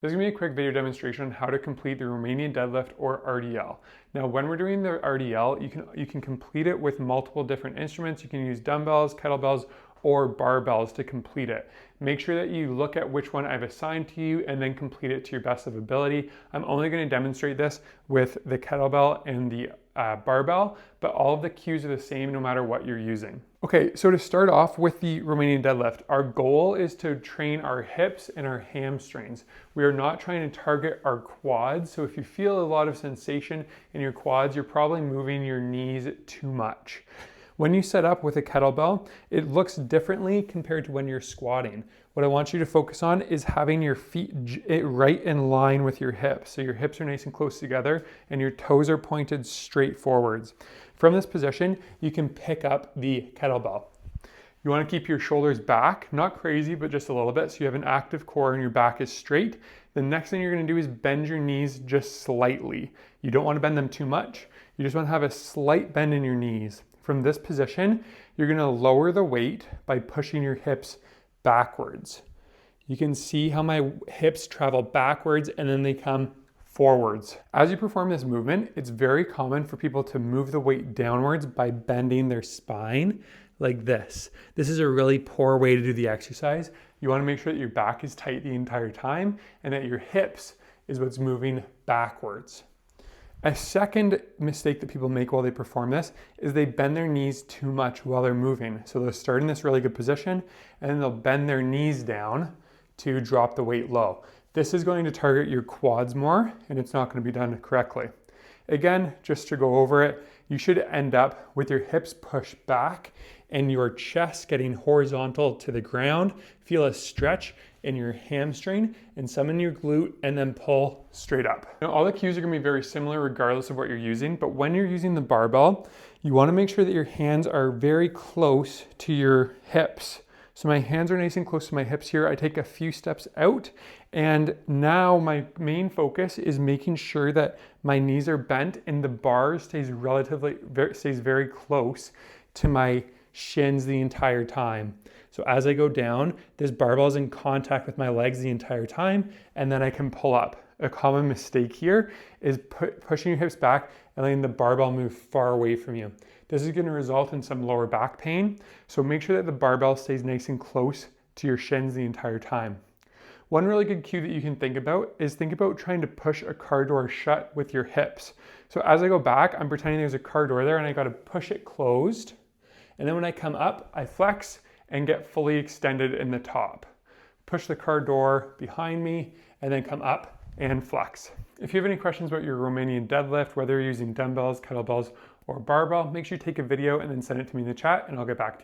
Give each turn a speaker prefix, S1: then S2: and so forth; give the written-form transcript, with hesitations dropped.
S1: This is going to be a quick video demonstration on how to complete the Romanian deadlift or RDL. Now, when we're doing the RDL, you can complete it with multiple different instruments. You can use dumbbells, kettlebells, or barbells to complete it. Make sure that you look at which one I've assigned to you and then complete it to your best of ability. I'm only going to demonstrate this with the kettlebell and the barbell, but all of the cues are the same no matter what you're using. Okay, so to start off with the Romanian deadlift, our goal is to train our hips and our hamstrings. We are not trying to target our quads, so if you feel a lot of sensation in your quads, you're probably moving your knees too much. When you set up with a kettlebell, it looks differently compared to when you're squatting. What I want you to focus on is having your feet right in line with your hips. So your hips are nice and close together and your toes are pointed straight forwards. From this position, you can pick up the kettlebell. You want to keep your shoulders back, not crazy, but just a little bit, so you have an active core and your back is straight. The next thing you're going to do is bend your knees just slightly. You don't want to bend them too much. You just want to have a slight bend in your knees. From this position, you're going to lower the weight by pushing your hips backwards. You can see how my hips travel backwards and then they come forwards. As you perform this movement, it's very common for people to move the weight downwards by bending their spine like this. This is a really poor way to do the exercise. You want to make sure that your back is tight the entire time and that your hips is what's moving backwards. A second mistake that people make while they perform this is they bend their knees too much while they're moving. So they'll start in this really good position and then they'll bend their knees down to drop the weight low. This is going to target your quads more and it's not going to be done correctly. Again, just to go over it, you should end up with your hips pushed back and your chest getting horizontal to the ground. Feel a stretch in your hamstring and some in your glute and then pull straight up. Now, all the cues are going to be very similar regardless of what you're using, but when you're using the barbell, you want to make sure that your hands are very close to your hips. So my hands are nice and close to my hips here. I take a few steps out and now my main focus is making sure that my knees are bent and the bar stays very close to my shins the entire time. So as I go down, this barbell is in contact with my legs the entire time and then I can pull up. A common mistake here is pushing your hips back and letting the barbell move far away from you. This is going to result in some lower back pain, so make sure that the barbell stays nice and close to your shins the entire time. One really good cue that you can think about is think about trying to push a car door shut with your hips. So as I go back, I'm pretending there's a car door there and I got to push it closed. And then when I come up, I flex and get fully extended in the top. Push the car door behind me and then come up and flex. If you have any questions about your Romanian deadlift, whether you're using dumbbells, kettlebells, or barbell, make sure you take a video and then send it to me in the chat and I'll get back to you.